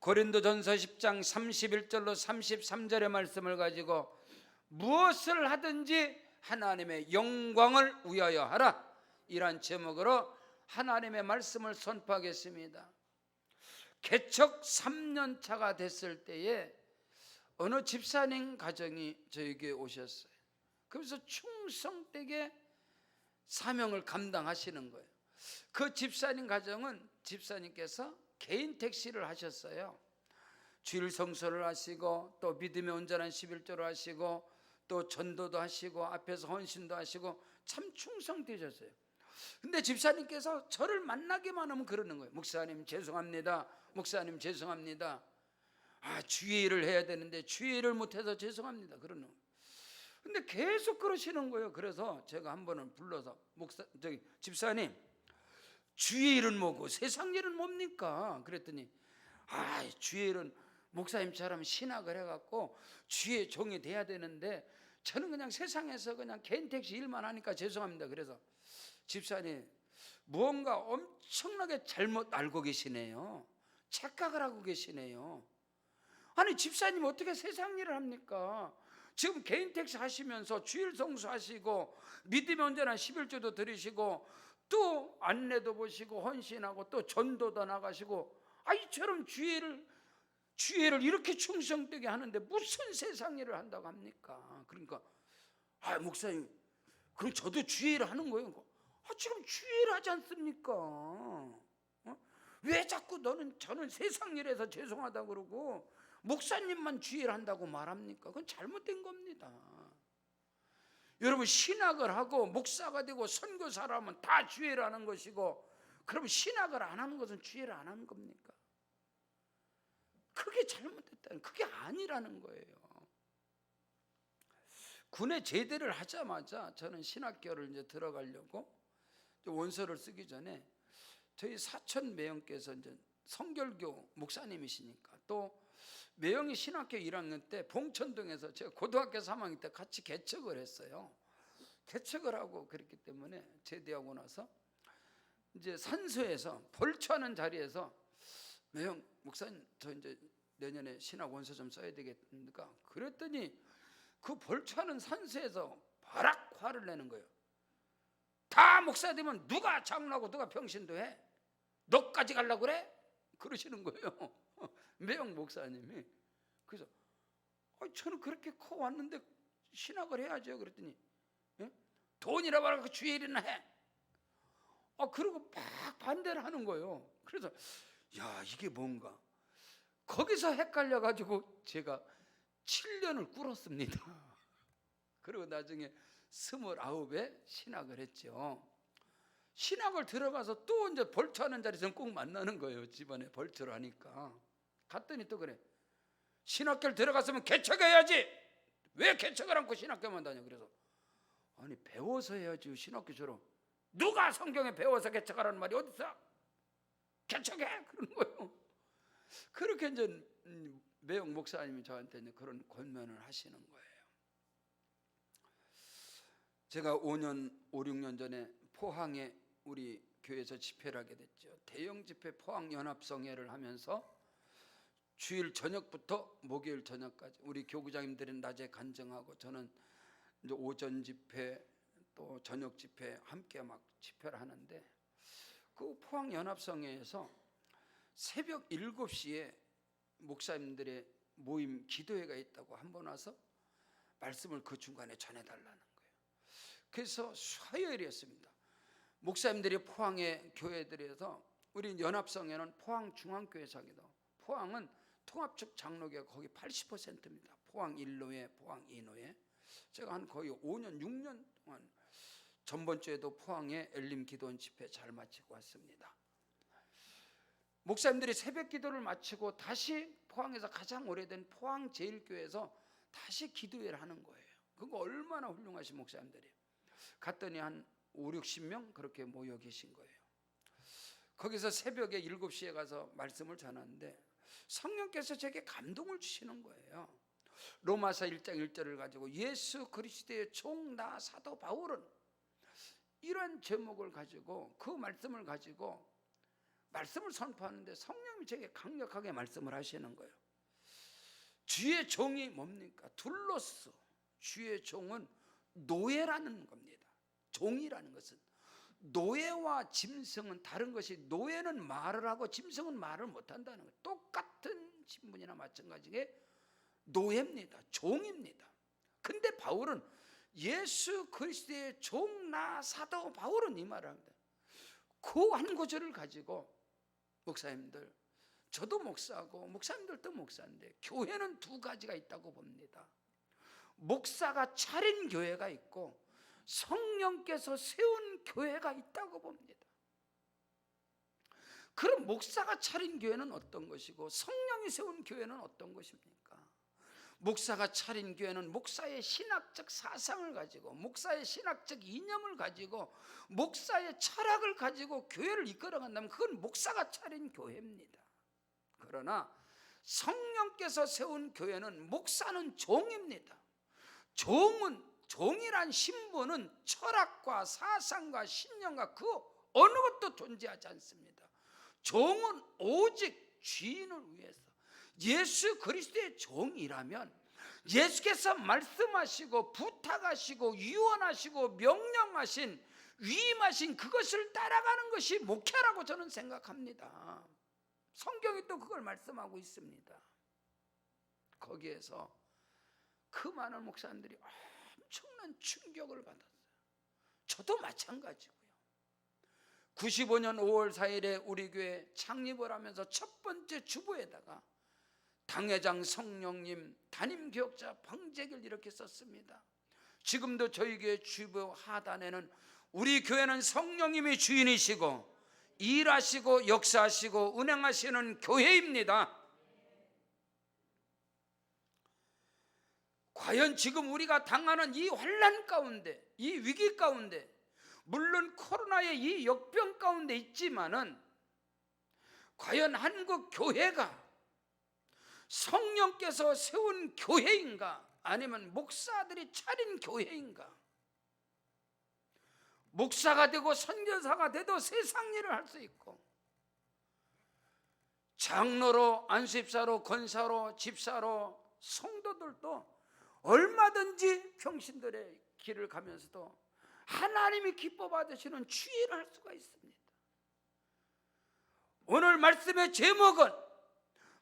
고린도전서 10장 31절로 33절의 말씀을 가지고 무엇을 하든지 하나님의 영광을 위하여 하라, 이란 제목으로 하나님의 말씀을 선포하겠습니다. 개척 3년 차가 됐을 때에 어느 집사님 가정이 저에게 오셨어요. 그래서 충성되게 사명을 감당하시는 거예요. 그 집사님 가정은 집사님께서 개인 택시를 하셨어요. 주일 성소를 하시고 또 믿음의 온전한 11조를 하시고 또 전도도 하시고 앞에서 헌신도 하시고 참 충성되셨어요. 근데 집사님께서 저를 만나기만 하면 그러는 거예요. 목사님 죄송합니다. 목사님 죄송합니다. 주의 일을 해야 되는데 주의 일을 못해서 죄송합니다. 그러는 거예요. 근데 계속 그러시는 거예요. 그래서 제가 한 번은 불러서 집사님, 주의 일은 뭐고 세상 일은 뭡니까? 그랬더니 주의 일은 목사님처럼 신학을 해갖고 주의 종이 돼야 되는데 저는 그냥 세상에서 그냥 개인 택시 일만 하니까 죄송합니다. 그래서 집사님, 무언가 엄청나게 잘못 알고 계시네요. 착각을 하고 계시네요. 아니 집사님 어떻게 세상 일을 합니까? 지금 개인 택시 하시면서 주일 성수 하시고 믿음의 온전한 11조도 들으시고 또 안내도 보시고 헌신하고 또 전도도 나가시고 이처럼 주의를 이렇게 충성되게 하는데 무슨 세상 일을 한다고 합니까? 그러니까 목사님, 그럼 저도 주의를 하는 거예요. 지금 주의를 하지 않습니까? 왜 자꾸 저는 세상 일에서 죄송하다고 그러고 목사님만 주의를 한다고 말합니까? 그건 잘못된 겁니다. 여러분, 신학을 하고 목사가 되고 선교사를 하면 다 주의를 하는 것이고, 그럼 신학을 안 하는 것은 주의를 안 하는 겁니까? 그게 잘못됐다는, 그게 아니라는 거예요. 군에 제대를 하자마자 저는 신학교를 이제 들어가려고 원서를 쓰기 전에 저희 사촌 매형께서 이제 성결교 목사님이시니까, 또 매형이 신학교 1학년 때 봉천동에서 제가 고등학교 3학년 때 같이 개척을 했어요. 개척을 하고 그랬기 때문에 제대하고 나서 이제 산소에서 벌초하는 자리에서 매형 목사님, 저 이제 내년에 신학 원서 좀 써야 되겠습니까? 그랬더니 그 벌초하는 산소에서 버락 화를 내는 거예요. 다 목사 되면 누가 장로하고 누가 평신도 해? 너까지 가려고 그래? 그러시는 거예요. 매형 목사님이. 그래서 저는 그렇게 커 왔는데 신학을 해야죠. 그랬더니 돈이라 말하고 주의 일이나 해. 그리고 막 반대를 하는 거예요. 그래서 이게 뭔가, 거기서 헷갈려가지고 제가 7년을 꿇었습니다. 그리고 나중에 29에 신학을 했죠. 신학을 들어가서 또 이제 벌초하는 자리에서 꼭 만나는 거예요. 집안에 벌초를 하니까. 갔더니 또 그래, 신학교를 들어갔으면 개척해야지, 왜 개척을 않고 신학교만 다녀? 그래서 배워서 해야지, 신학교처럼. 누가 성경에 배워서 개척하라는 말이 어딨어? 개척해! 그러는 거예요. 그렇게 이제 매형 목사님이 저한테 이제 그런 권면을 하시는 거예요. 제가 5, 6년 전에 포항에 우리 교회에서 집회를 하게 됐죠. 대형 집회 포항연합성회를 하면서 주일 저녁부터 목요일 저녁까지 우리 교구장님들은 낮에 간증하고 저는 이제 오전 집회 또 저녁 집회 함께 막 집회를 하는데, 그 포항연합성회에서 새벽 7시에 목사님들의 모임 기도회가 있다고 한 번 와서 말씀을 그 중간에 전해달라는 거예요. 그래서 화요일이었습니다. 목사님들이 포항의 교회들에서, 우리 연합성회는 포항 중앙교회사기도, 포항은 통합적 장로교가 거기 80%입니다. 포항 1노회, 포항 2노회. 제가 한 거의 5년, 6년 동안 전번 주에도 포항에 엘림 기도원 집회 잘 마치고 왔습니다. 목사님들이 새벽 기도를 마치고 다시 포항에서 가장 오래된 포항 제일교회에서 다시 기도회를 하는 거예요. 그거 얼마나 훌륭하신 목사님들이에요. 갔더니 한 5, 60명 그렇게 모여 계신 거예요. 거기서 새벽에 7시에 가서 말씀을 전하는데 성령께서 제게 감동을 주시는 거예요. 로마서 1장 1절을 가지고 예수 그리스도의 종 나 사도 바울은, 이런 제목을 가지고 그 말씀을 가지고 말씀을 선포하는데 성령이 제게 강력하게 말씀을 하시는 거예요. 주의 종이 뭡니까? 둘로스. 주의 종은 노예라는 겁니다. 종이라는 것은, 노예와 짐승은 다른 것이, 노예는 말을 하고 짐승은 말을 못한다는 거예요. 똑같은 신분이나 마찬가지게 노예입니다. 종입니다. 근데 바울은 예수 그리스도의 종나 사도 바울은 이 말을 합니다. 그 한 구절을 가지고 목사님들, 저도 목사고 목사님들도 목사인데 교회는 두 가지가 있다고 봅니다. 목사가 차린 교회가 있고 성령께서 세운 교회가 있다고 봅니다. 그럼 목사가 차린 교회는 어떤 것이고 성령이 세운 교회는 어떤 것입니까? 목사가 차린 교회는 목사의 신학적 사상을 가지고, 목사의 신학적 이념을 가지고, 목사의 철학을 가지고 교회를 이끌어간다면 그건 목사가 차린 교회입니다. 그러나 성령께서 세운 교회는, 목사는 종입니다. 종이란 신분은 철학과 사상과 신념과 그 어느 것도 존재하지 않습니다. 종은 오직 주인을 위해서, 예수 그리스도의 종이라면 예수께서 말씀하시고 부탁하시고 유언하시고 명령하신, 위임하신 그것을 따라가는 것이 목회라고 저는 생각합니다. 성경이 또 그걸 말씀하고 있습니다. 거기에서 그 많은 목사님들이 엄청난 충격을 받았어요. 저도 마찬가지고요. 95년 5월 4일에 우리 교회 창립을 하면서 첫 번째 주보에다가 당회장 성령님, 담임 교역자 방재기를 이렇게 썼습니다. 지금도 저희 교회 주보 하단에는 우리 교회는 성령님이 주인이시고 일하시고 역사하시고 운행하시는 교회입니다. 과연 지금 우리가 당하는 이 환난 가운데, 이 위기 가운데, 물론 코로나의 이 역병 가운데 있지만은 과연 한국 교회가 성령께서 세운 교회인가, 아니면 목사들이 차린 교회인가? 목사가 되고 선교사가 돼도 세상 일을 할 수 있고, 장로로, 안수집사로, 권사로, 집사로, 성도들도 얼마든지 평신들의 길을 가면서도 하나님이 기뻐 받으시는 주의를 할 수가 있습니다. 오늘 말씀의 제목은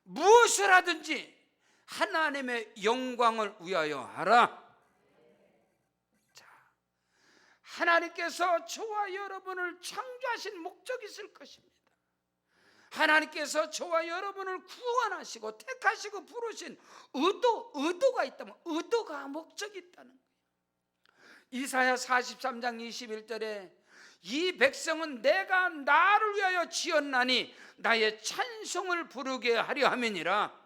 무엇을 하든지 하나님의 영광을 위하여 하라. 자, 하나님께서 저와 여러분을 창조하신 목적이 있을 것입니다. 하나님께서 저와 여러분을 구원하시고 택하시고 부르신 의도가 있다면, 의도가 목적이 있다는 거예요. 이사야 43장 21절에 이 백성은 내가 나를 위하여 지었나니 나의 찬송을 부르게 하려 함이니라.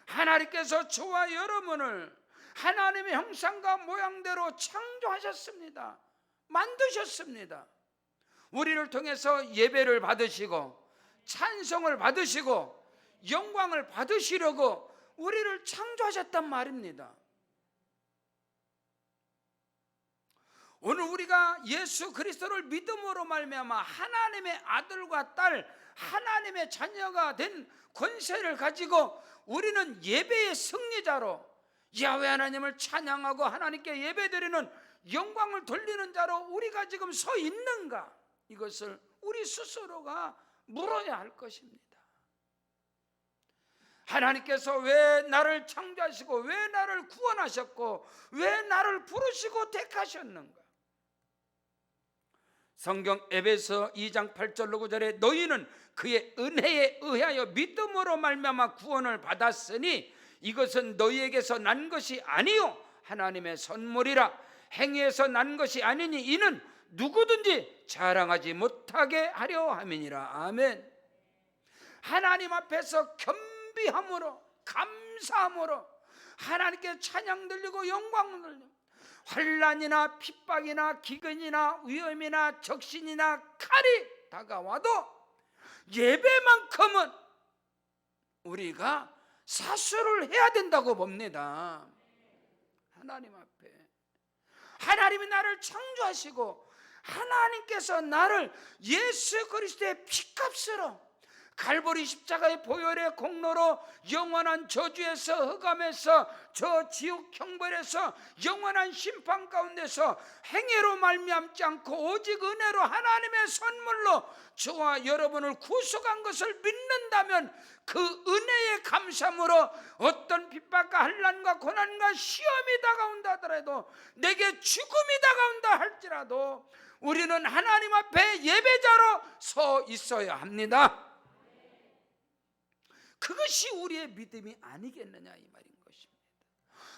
하나님께서 저와 여러분을 하나님의 형상과 모양대로 창조하셨습니다. 만드셨습니다. 우리를 통해서 예배를 받으시고 찬송을 받으시고 영광을 받으시려고 우리를 창조하셨단 말입니다. 오늘 우리가 예수 그리스도를 믿음으로 말미암아 하나님의 아들과 딸, 하나님의 자녀가 된 권세를 가지고 우리는 예배의 승리자로, 야훼 하나님을 찬양하고 하나님께 예배드리는, 영광을 돌리는 자로 우리가 지금 서 있는가? 이것을 우리 스스로가 물어야 할 것입니다. 하나님께서 왜 나를 창조하시고 왜 나를 구원하셨고 왜 나를 부르시고 택하셨는가? 성경 에베소 2장 8절로 9절에 너희는 그의 은혜에 의하여 믿음으로 말미암아 구원을 받았으니 이것은 너희에게서 난 것이 아니요 하나님의 선물이라. 행위에서 난 것이 아니니 이는 누구든지 자랑하지 못하게 하려 함이니라. 아멘. 하나님 앞에서 겸비함으로, 감사함으로 하나님께 찬양 들리고 영광 들리고, 환난이나 핍박이나 기근이나 위험이나 적신이나 칼이 다가와도 예배만큼은 우리가 사수를 해야 된다고 봅니다. 하나님 앞에 하나님이 나를 창조하시고 하나님께서 나를 예수 그리스도의 피값으로 갈보리 십자가의 보혈의 공로로 영원한 저주에서 흑암에서 저 지옥 형벌에서 영원한 심판 가운데서 행위로 말미암지 않고 오직 은혜로 하나님의 선물로 저와 여러분을 구속한 것을 믿는다면 그 은혜의 감사함으로 어떤 핍박과 환난과 고난과 시험이 다가온다 하더라도 내게 죽음이 다가온다 할지라도 우리는 하나님 앞에 예배자로 서 있어야 합니다. 그것이 우리의 믿음이 아니겠느냐 이 말인 것입니다.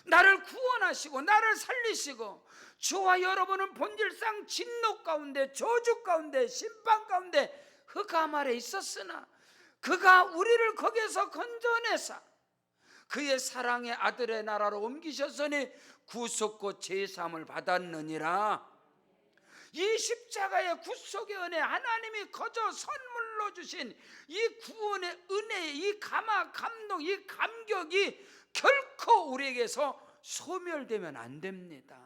나를 구원하시고 나를 살리시고 저와 여러분은 본질상 진노 가운데 저주 가운데 심판 가운데 흑암 아래 있었으나 그가 우리를 거기에서 건져내사 그의 사랑의 아들의 나라로 옮기셨으니 구속고 제사함을 받았느니라. 이 십자가의 구속의 은혜, 하나님이 거저 선물로 주신 이 구원의 은혜, 이 감동, 이 감격이 결코 우리에게서 소멸되면 안 됩니다.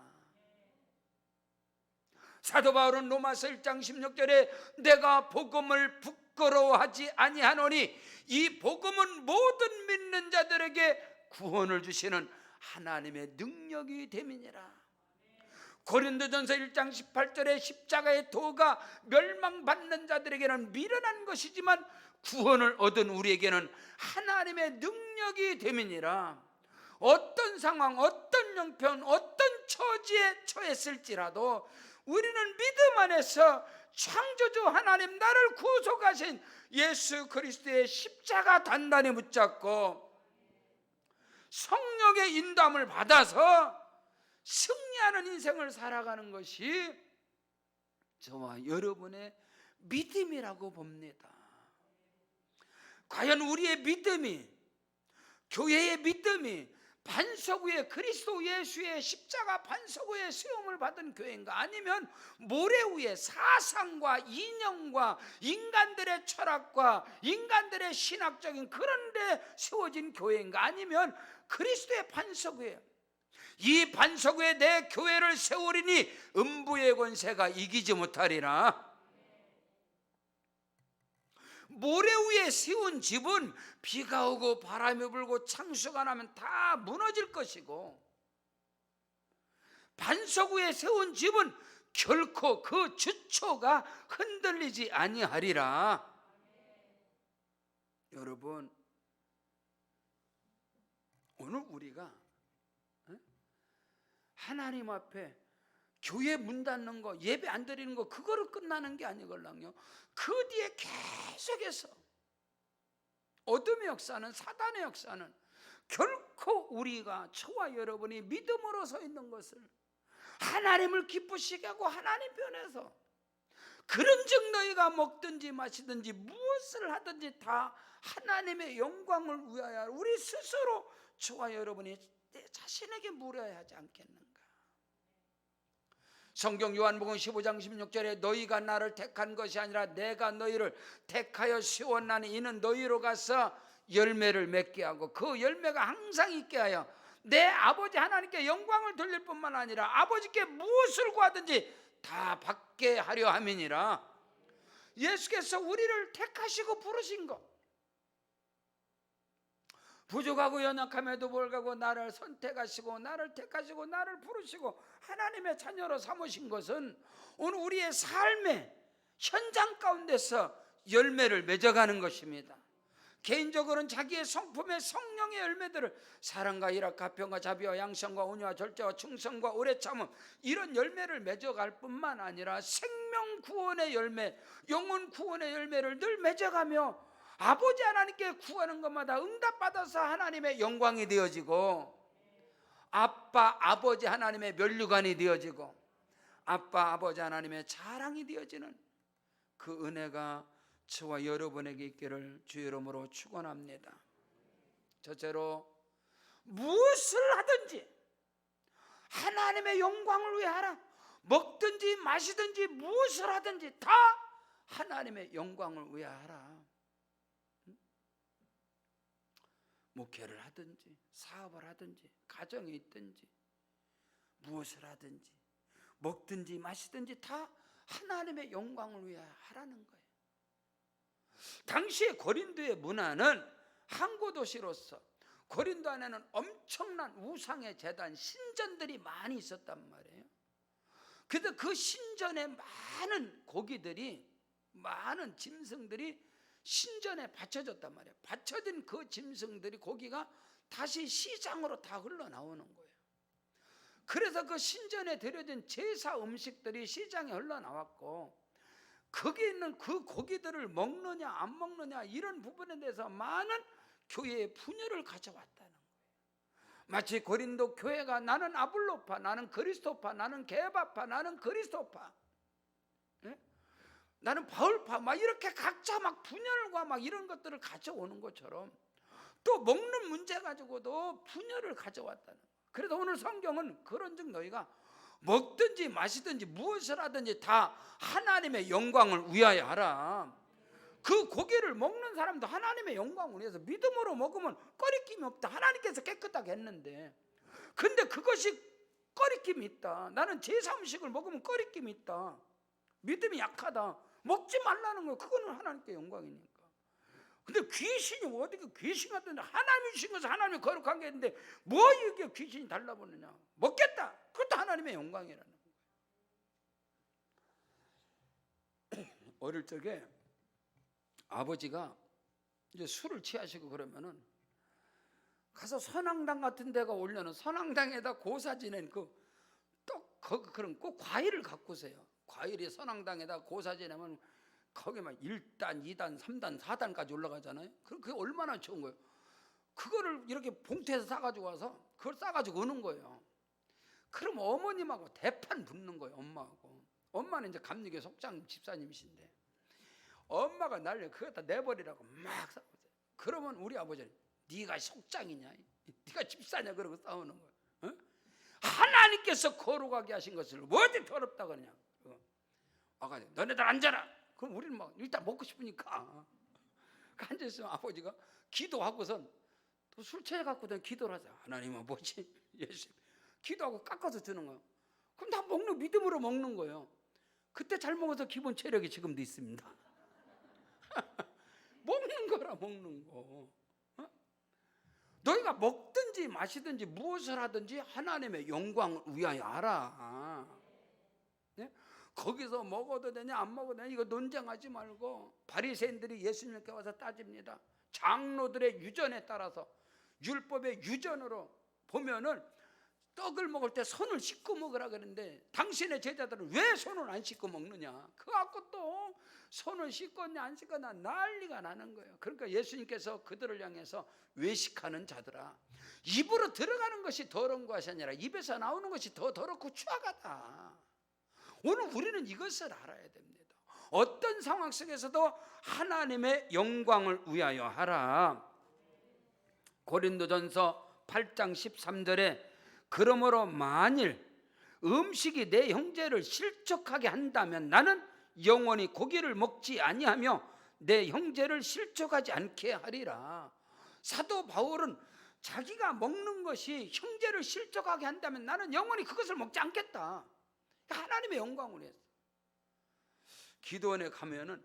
사도 바울은 로마서 1장 16절에 내가 복음을 부끄러워하지 아니하노니 이 복음은 모든 믿는 자들에게 구원을 주시는 하나님의 능력이 됨이니라. 고린도전서 1장 18절에 십자가의 도가 멸망받는 자들에게는 미련한 것이지만 구원을 얻은 우리에게는 하나님의 능력이 됨이니라. 어떤 상황, 어떤 형편, 어떤 처지에 처했을지라도 우리는 믿음 안에서 창조주 하나님 나를 구속하신 예수 그리스도의 십자가 단단히 붙잡고 성령의 인도함을 받아서 승리하는 인생을 살아가는 것이 저와 여러분의 믿음이라고 봅니다. 과연 우리의 믿음이, 교회의 믿음이 반석 위에 그리스도 예수의 십자가 반석 위에 세움을 받은 교회인가? 아니면 모래 위에 사상과 이념과 인간들의 철학과 인간들의 신학적인 그런 데 세워진 교회인가? 아니면 그리스도의 반석 위에 이 반석 위에 내 교회를 세우리니 음부의 권세가 이기지 못하리라. 모래 위에 세운 집은 비가 오고 바람이 불고 창수가 나면 다 무너질 것이고 반석 위에 세운 집은 결코 그 주초가 흔들리지 아니하리라. 여러분, 오늘 우리가 하나님 앞에 교회 문 닫는 거, 예배 안 드리는 거 그거로 끝나는 게 아니걸랑요. 그 뒤에 계속해서 어둠의 역사는, 사단의 역사는 결코 우리가, 저와 여러분이 믿음으로 서 있는 것을 하나님을 기쁘시게 하고 하나님 편에서 그런즉 너희가 먹든지 마시든지 무엇을 하든지 다 하나님의 영광을 위하여 우리 스스로 저와 여러분이 내 자신에게 물어야 하지 않겠는가? 성경 요한복음 15장 16절에 너희가 나를 택한 것이 아니라 내가 너희를 택하여 세웠나니 이는 너희로 가서 열매를 맺게 하고 그 열매가 항상 있게 하여 내 아버지 하나님께 영광을 돌릴 뿐만 아니라 아버지께 무엇을 구하든지 다 받게 하려 함이니라. 예수께서 우리를 택하시고 부르신 것, 부족하고 연약함에도 불구하고 나를 선택하시고 나를 택하시고 나를 부르시고 하나님의 자녀로 삼으신 것은 오늘 우리의 삶의 현장 가운데서 열매를 맺어가는 것입니다. 개인적으로는 자기의 성품의 성령의 열매들을 사랑과 일학, 가평과 자비와 양성과 온유와 절제와 충성과 오래 참음, 이런 열매를 맺어갈 뿐만 아니라 생명 구원의 열매, 영혼 구원의 열매를 늘 맺어가며 아버지 하나님께 구하는 것마다 응답받아서 하나님의 영광이 되어지고 아빠 아버지 하나님의 면류관이 되어지고 아빠 아버지 하나님의 자랑이 되어지는 그 은혜가 저와 여러분에게 있기를 주의 이름으로 축원합니다. 첫째로, 무엇을 하든지 하나님의 영광을 위해 하라. 먹든지 마시든지 무엇을 하든지 다 하나님의 영광을 위해 하라. 목회를 하든지 사업을 하든지 가정이 있든지 무엇을 하든지 먹든지 마시든지 다 하나님의 영광을 위하여 하라는 거예요. 당시에 고린도의 문화는 항구 도시로서 고린도 안에는 엄청난 우상의 제단, 신전들이 많이 있었단 말이에요. 그래서 그 신전에 많은 고기들이, 많은 짐승들이 신전에 바쳐졌단 말이에요. 바쳐진 그 짐승들이, 고기가 다시 시장으로 다 흘러나오는 거예요. 그래서 그 신전에 드려진 제사 음식들이 시장에 흘러나왔고, 거기에 있는 그 고기들을 먹느냐 안 먹느냐 이런 부분에 대해서 많은 교회의 분열을 가져왔다는 거예요. 마치 고린도 교회가 나는 아볼로파, 나는 그리스도파, 나는 게바파, 나는 그리스도파, 예? 나는 바울파, 막 이렇게 각자 막 분열과 막 이런 것들을 가져오는 것처럼 또 먹는 문제 가지고도 분열을 가져왔다는 거예요. 그래서 오늘 성경은 그런즉 너희가 먹든지 마시든지 무엇을 하든지 다 하나님의 영광을 위하여 하라. 그 고기를 먹는 사람도 하나님의 영광을 위해서 믿음으로 먹으면 꺼리낌이 없다. 하나님께서 깨끗하게 했는데, 근데 그것이 꺼리낌이 있다. 나는 제사 음식을 먹으면 꺼리낌이 있다. 믿음이 약하다. 먹지 말라는 거예요. 그거는 하나님께 영광이니까. 근데 귀신이 어디 귀신 같은데, 하나님이 주신 것은 하나님이 거룩한 게 있는데 뭐 이게 귀신이 달라붙느냐. 먹겠다. 그것도 하나님의 영광이라는 거예요. 어릴 적에 아버지가 이제 술을 취하시고 그러면은 가서 선앙당 같은 데가 오려는 선앙당에다 고사 지낸 그런 꼭 과일을 갖고 오세요. 과일이 선앙당에다 고사 지내면 거기 막 1단, 2단, 3단, 4단까지 올라가잖아요. 그럼 그게 얼마나 좋은 거예요. 그거를 이렇게 봉투에서 싸가지고 와서 그걸 싸가지고 오는 거예요. 그럼 어머님하고 대판 붙는 거예요. 엄마하고. 엄마는 이제 감리교 속장 집사님이신데 엄마가 날려 그거다 내버리라고 막 싸우세요. 그러면 우리 아버지는 네가 속장이냐, 네가 집사냐 그러고 싸우는 거예요. 어? 하나님께서 거룩하게 하신 것을 어디 더럽다 그러냐. 아가씨 너네들 앉아라. 그럼 우리는 막 일단 먹고 싶으니까 앉아있으면 아버지가 기도하고선 또 술 취해갖고든 기도를 하자. 하나님은 뭐지? 예수 기도하고 깎아서 주는 거예요. 그럼 다 먹는, 믿음으로 먹는 거예요. 그때 잘 먹어서 기본 체력이 지금도 있습니다. 먹는 거라, 먹는 거. 어? 너희가 먹든지 마시든지 무엇을 하든지 하나님의 영광을 위하여 하라. 네? 거기서 먹어도 되냐 안 먹어도 되냐 이거 논쟁하지 말고. 바리새인들이 예수님께 와서 따집니다. 장로들의 유전에 따라서, 율법의 유전으로 보면은 떡을 먹을 때 손을 씻고 먹으라 그러는데 당신의 제자들은 왜 손을 안 씻고 먹느냐. 그 갖고 또 손을 씻었냐 안 씻었냐 난리가 나는 거예요. 그러니까 예수님께서 그들을 향해서 외식하는 자들아, 입으로 들어가는 것이 더러운 것이 아니라 입에서 나오는 것이 더 더럽고 추악하다. 오늘 우리는 이것을 알아야 됩니다. 어떤 상황 속에서도 하나님의 영광을 위하여 하라. 고린도전서 8장 13절에 그러므로 만일 음식이 내 형제를 실족하게 한다면 나는 영원히 고기를 먹지 아니하며 내 형제를 실족하지 않게 하리라. 사도 바울은 자기가 먹는 것이 형제를 실족하게 한다면 나는 영원히 그것을 먹지 않겠다. 하나님의 영광을 위해서. 기도원에 가면은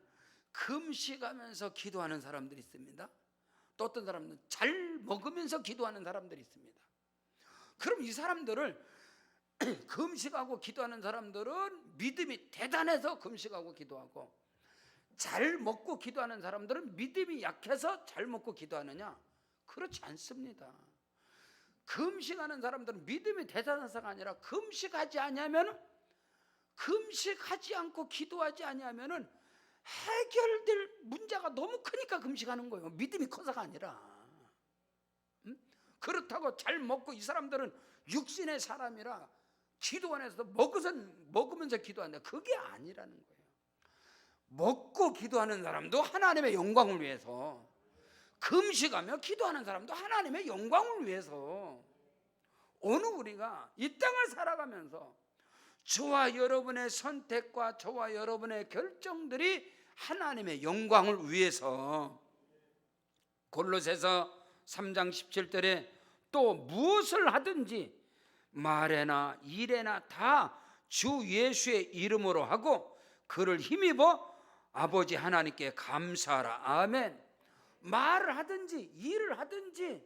금식하면서 기도하는 사람들이 있습니다. 또 어떤 사람은 잘 먹으면서 기도하는 사람들이 있습니다. 그럼 이 사람들을 금식하고 기도하는 사람들은 믿음이 대단해서 금식하고 기도하고, 잘 먹고 기도하는 사람들은 믿음이 약해서 잘 먹고 기도하느냐? 그렇지 않습니다. 금식하는 사람들은 믿음이 대단해서가 아니라 금식하지 않고 기도하지 아니하면은 해결될 문제가 너무 크니까 금식하는 거예요. 믿음이 커서가 아니라. 그렇다고 잘 먹고, 이 사람들은 육신의 사람이라 기도원에서 먹으면서 기도한다. 그게 아니라는 거예요. 먹고 기도하는 사람도 하나님의 영광을 위해서, 금식하며 기도하는 사람도 하나님의 영광을 위해서. 오늘 우리가 이 땅을 살아가면서 저와 여러분의 선택과 저와 여러분의 결정들이 하나님의 영광을 위해서. 골로새서 3장 17절에 또 무엇을 하든지 말에나 일에나 다 주 예수의 이름으로 하고 그를 힘입어 아버지 하나님께 감사하라. 아멘. 말을 하든지 일을 하든지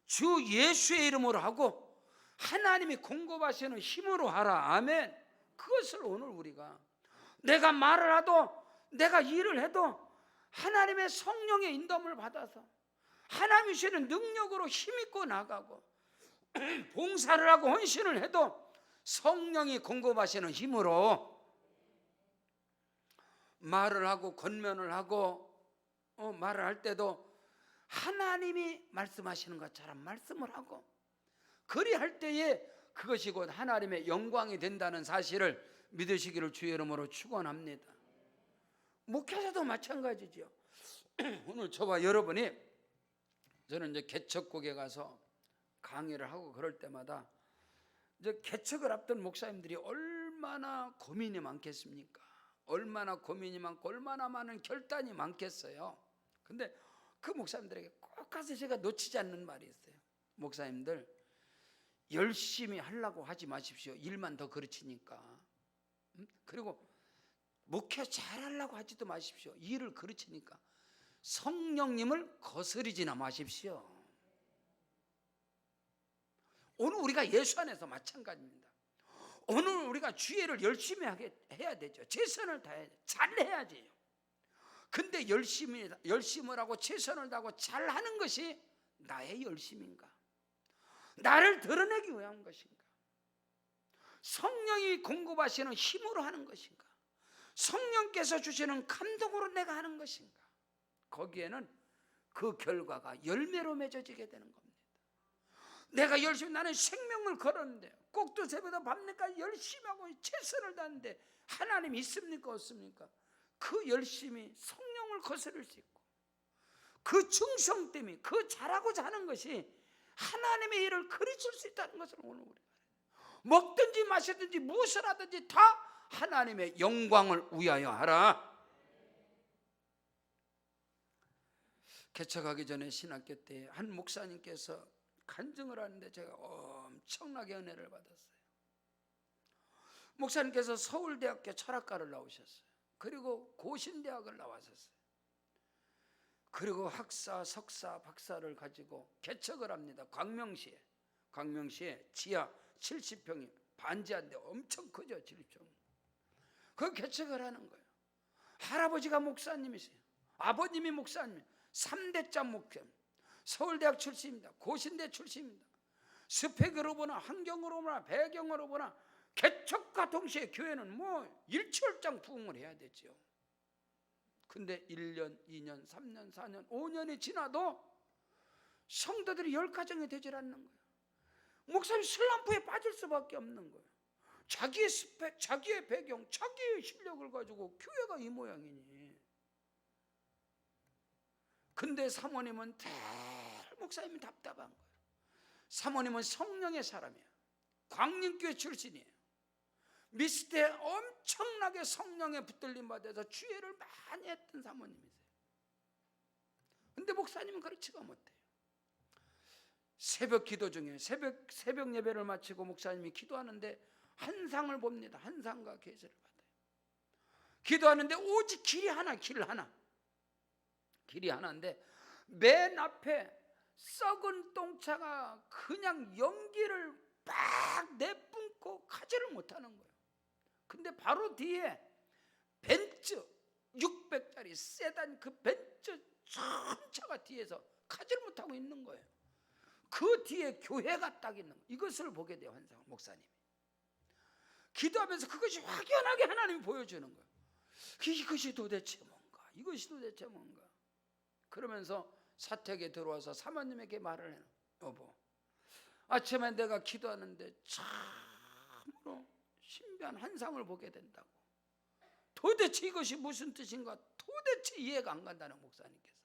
주 예수의 이름으로 하고 하나님이 공급하시는 힘으로 하라. 아멘. 그것을 오늘 우리가, 내가 말을 하도 내가 일을 해도 하나님의 성령의 인도함을 받아서 하나님이 주시는 능력으로 힘입고 나가고 봉사를 하고 헌신을 해도 성령이 공급하시는 힘으로 말을 하고 권면을 하고 말을 할 때도 하나님이 말씀하시는 것처럼 말씀을 하고 그리할 때에 그것이 곧 하나님의 영광이 된다는 사실을 믿으시기를 주의 이름으로 축원합니다. 목회자도 마찬가지죠. 오늘 저와 여러분이, 저는 이제 개척국에 가서 강의를 하고 그럴 때마다 이제 개척을 앞둔 목사님들이 얼마나 고민이 많겠습니까? 얼마나 고민이 많고 얼마나 많은 결단이 많겠어요. 근데 그 목사님들에게 꼭 가서 제가 놓치지 않는 말이 있어요. 목사님들, 열심히 하려고 하지 마십시오. 일만 더 그르치니까. 그리고 목회 잘하려고 하지도 마십시오. 일을 그르치니까. 성령님을 거스르지나 마십시오. 오늘 우리가 예수 안에서 마찬가지입니다. 오늘 우리가 주의를 열심히 해야 되죠. 최선을 다해 잘해야지. 근데 열심을 하고 최선을 다하고 잘하는 것이 나의 열심인가? 나를 드러내기 위한 것인가? 성령이 공급하시는 힘으로 하는 것인가? 성령께서 주시는 감동으로 내가 하는 것인가? 거기에는 그 결과가 열매로 맺어지게 되는 겁니다. 내가 열심히, 나는 생명을 걸었는데 꼭두 새벽부터 밤늦게 열심히 하고 최선을 다하는데 하나님이 있습니까 없습니까? 그 열심히 성령을 거스를 수 있고 그 충성 때문에 그 잘하고자 하는 것이 하나님의 일을 그르칠 수 있다는 것을 오늘 우리가 먹든지 마시든지 무엇을 하든지 다 하나님의 영광을 위하여 하라. 개척하기 전에 신학교 때 한 목사님께서 간증을 하는데 제가 엄청나게 은혜를 받았어요. 목사님께서 서울대학교 철학과를 나오셨어요. 그리고 고신대학을 나왔었어요. 그리고 학사, 석사, 박사를 가지고 개척을 합니다. 광명시에 지하 70평이 반지하인데 엄청 크죠. 70평. 그 개척을 하는 거예요. 할아버지가 목사님이세요. 아버님이 목사님. 3대자 목회. 서울대학 출신입니다. 고신대 출신입니다. 스펙으로 보나 환경으로 보나 배경으로 보나 개척과 동시에 교회는 뭐 일취월장 부흥을 해야 되죠. 근데 1년, 2년, 3년, 4년, 5년이 지나도 성도들이 열가정이 되질 않는 거예요. 목사님 슬럼프에 빠질 수밖에 없는 거예요. 자기의 스펙, 자기의 배경, 자기의 실력을 가지고 교회가 이 모양이니. 근데 사모님은 목사님이 답답한 거예요. 사모님은 성령의 사람이에요. 광림교회 출신이에요. 미스때 엄청나게 성령에 붙들림 받아서 주예를 많이 했던 사모님이세요. 근데 목사님은 그렇지가 못해요. 새벽 기도 중에 새벽 예배를 마치고 목사님이 기도하는데 한상을 봅니다. 한상과 계시를 받아요. 기도하는데 오직 길이 하나인데 맨 앞에 썩은 똥차가 그냥 연기를 막 내뿜고 가지를 못하는 거예요. 근데 바로 뒤에 벤츠 600짜리 세단 그 벤츠 전차가 뒤에서 가지를 못하고 있는 거예요. 그 뒤에 교회가 딱 있는 거예요. 이것을 보게 돼요. 한상 목사님이 기도하면서 그것이 확연하게 하나님이 보여주는 거예요. 이것이 도대체 뭔가. 그러면서 사택에 들어와서 사모님에게 말을 해요. 여보, 아침에 내가 기도하는데 참으로 신비한 환상을 보게 된다고. 도대체 이것이 무슨 뜻인가 도대체 이해가 안 간다는 목사님께서.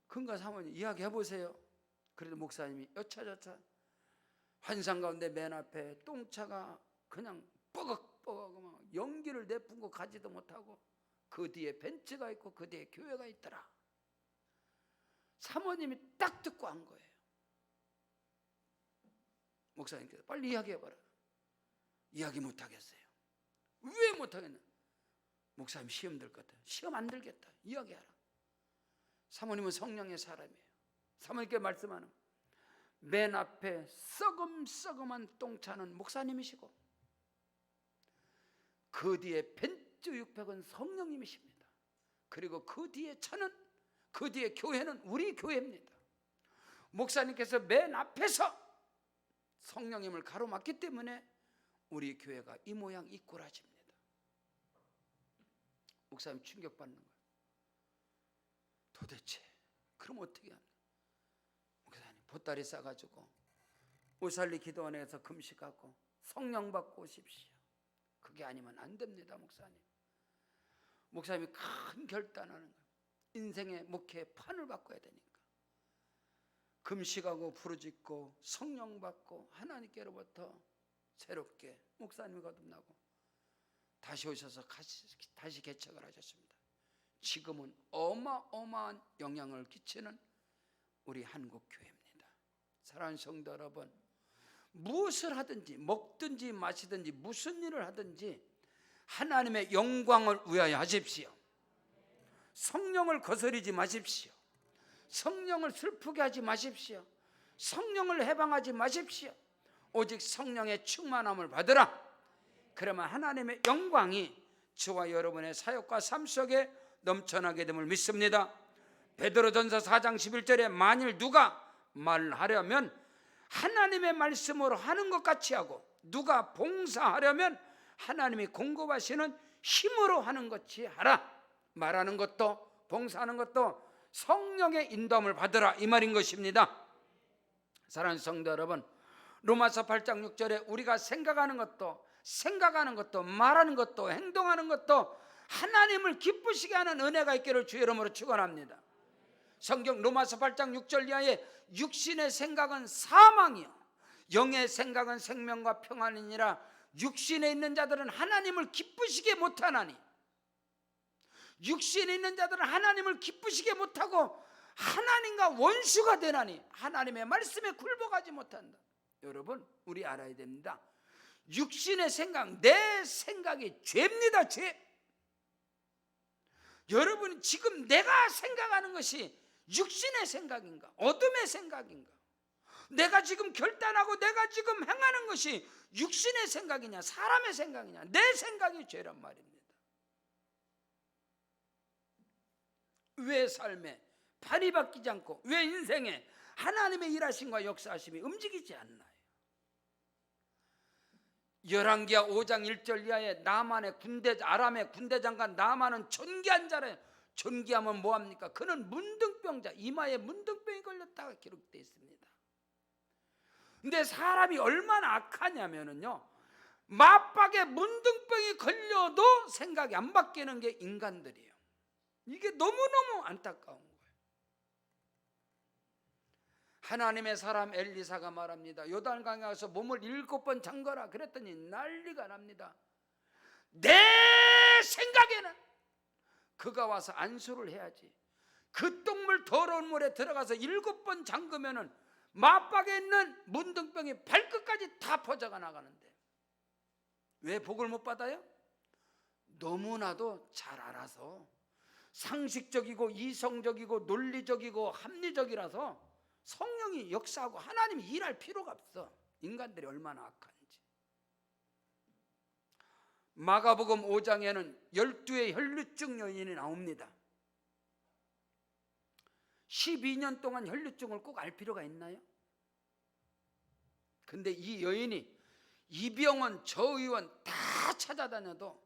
그러니까 사모님 이야기해보세요. 그래도 목사님이 여차저차 환상 가운데 맨 앞에 똥차가 그냥 뻐걱뻐걱 연기를 내뿜고 가지도 못하고 그 뒤에 벤츠가 있고 그 뒤에 교회가 있더라. 사모님이 딱 듣고 한 거예요. 목사님께서 빨리 이야기해봐라. 이야기 못하겠어요. 왜 못하겠나? 목사님 시험 들 것 같아. 시험 안 들겠다. 이야기하라. 사모님은 성령의 사람이에요. 사모님께 말씀하는 맨 앞에 썩음썩음한 똥차는 목사님이시고 그 뒤에 벤츠육백은 성령님이십니다. 그리고 그 뒤에 차는, 그 뒤에 교회는 우리 교회입니다. 목사님께서 맨 앞에서 성령님을 가로막기 때문에 우리 교회가 이 모양 이 꼴아집니다. 목사님 충격받는 거예요. 도대체 그럼 어떻게 합니까? 목사님 보따리 싸가지고 오살리 기도원에서 금식하고 성령 받고 오십시오. 그게 아니면 안 됩니다. 목사님이 큰 결단하는 거예요. 인생의 목회의 판을 바꿔야 되니까 금식하고 부르짖고 성령 받고 하나님께로부터 새롭게 목사님이 거듭나고 다시 오셔서 다시 개척을 하셨습니다. 지금은 어마어마한 영향을 끼치는 우리 한국 교회입니다. 사랑하는 성도 여러분, 무엇을 하든지 먹든지 마시든지 무슨 일을 하든지 하나님의 영광을 위하여 하십시오. 성령을 거스르지 마십시오. 성령을 슬프게 하지 마십시오. 성령을 해방하지 마십시오. 오직 성령의 충만함을 받으라. 그러면 하나님의 영광이 저와 여러분의 사역과 삶 속에 넘쳐나게 됨을 믿습니다. 베드로전서 4장 11절에 만일 누가 말하려면 하나님의 말씀으로 하는 것 같이 하고 누가 봉사하려면 하나님이 공급하시는 힘으로 하는 것 같이 하라. 말하는 것도 봉사하는 것도 성령의 인도함을 받으라, 이 말인 것입니다. 사랑하는 성도 여러분, 로마서 8장 6절에 우리가 생각하는 것도 말하는 것도 행동하는 것도 하나님을 기쁘시게 하는 은혜가 있기를 주의 이름으로 축원합니다. 성경 로마서 8장 6절 이하에 육신의 생각은 사망이요 영의 생각은 생명과 평안이니라. 육신에 있는 자들은 하나님을 기쁘시게 못하나니, 육신에 있는 자들은 하나님을 기쁘시게 못하고 하나님과 원수가 되나니 하나님의 말씀에 굴복하지 못한다. 여러분, 우리 알아야 됩니다. 육신의 생각, 내 생각이 죄입니다. 죄. 여러분, 지금 내가 생각하는 것이 육신의 생각인가, 어둠의 생각인가? 내가 지금 결단하고 내가 지금 행하는 것이 육신의 생각이냐 사람의 생각이냐? 내 생각이 죄란 말입니다. 왜 삶에 팔이 바뀌지 않고 왜 인생에 하나님의 일하심과 역사하심이 움직이지 않나요? 열왕기하 5장 1절 이하에 나만의 아람의 군대 장관 나만은 존귀한 자래. 존귀하면 뭐합니까? 그는 문둥병자, 이마에 문둥병이 걸렸다가 기록되어 있습니다. 근데 사람이 얼마나 악하냐면요, 맞박에 문둥병이 걸려도 생각이 안 바뀌는 게 인간들이에요. 이게 너무너무 안타까운 거예요. 하나님의 사람 엘리사가 말합니다. 요단강에 가서 몸을 7번 잠가라 그랬더니 난리가 납니다. 내 생각에는 그가 와서 안수를 해야지, 그 똥물 더러운 물에 들어가서 7번 잠그면은 맞박에 있는 문둥병이 발끝까지 다 퍼져가 나가는데 왜 복을 못 받아요? 너무나도 잘 알아서 상식적이고 이성적이고 논리적이고 합리적이라서 성령이 역사하고 하나님이 일할 필요가 없어. 인간들이 얼마나 악한지. 마가복음 5장에는 12의 혈루증 여인이 나옵니다. 12년 동안 혈루증을 꼭 알 필요가 있나요? 근데 이 여인이 이 병원 저 의원 다 찾아다녀도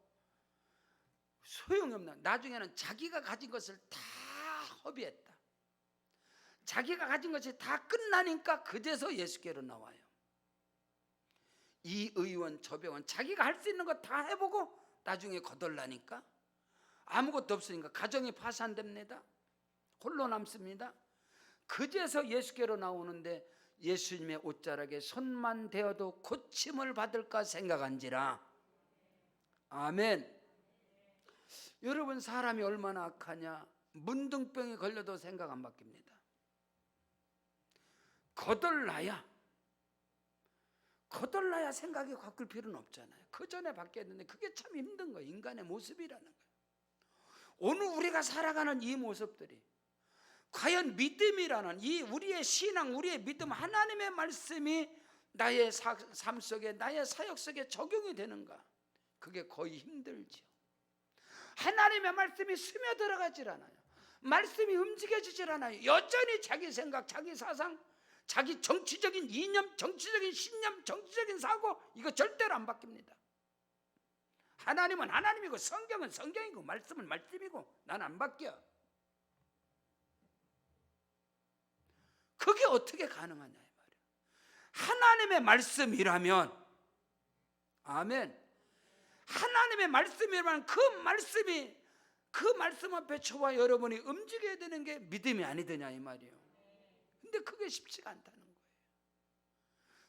소용이 없나. 나중에는 자기가 가진 것을 다 허비했다. 자기가 가진 것이 다 끝나니까 그제서 예수께로 나와요. 이 의원 저 병원 자기가 할 수 있는 거 다 해보고 나중에 거덜나니까 아무것도 없으니까 가정이 파산됩니다. 홀로 남습니다. 그제서 예수께로 나오는데 예수님의 옷자락에 손만 대어도 고침을 받을까 생각한지라. 아멘. 여러분, 사람이 얼마나 악하냐. 문둥병이 걸려도 생각 안 바뀝니다. 거덜나야 거덜나야 생각이 바뀔 필요는 없잖아요. 그 전에 바뀌어야 되는데 그게 참 힘든 거예요. 인간의 모습이라는 거예요. 오늘 우리가 살아가는 이 모습들이 과연 믿음이라는 이 우리의 신앙, 우리의 믿음, 하나님의 말씀이 나의 삶 속에, 나의 사역 속에 적용이 되는가? 그게 거의 힘들죠. 하나님의 말씀이 스며들어가질 않아요. 말씀이 움직여지질 않아요. 여전히 자기 생각, 자기 사상, 자기 정치적인 이념, 정치적인 신념, 정치적인 사고, 이거 절대로 안 바뀝니다. 하나님은 하나님이고 성경은 성경이고 말씀은 말씀이고 난 안 바뀌어. 그게 어떻게 가능하냐 이 말이에요. 하나님의 말씀이라면, 아멘, 하나님의 말씀이라면 그 말씀 앞에 저와 여러분이 움직여야 되는 게 믿음이 아니더냐 이 말이에요. 근데 그게 쉽지가 않다는 거예요.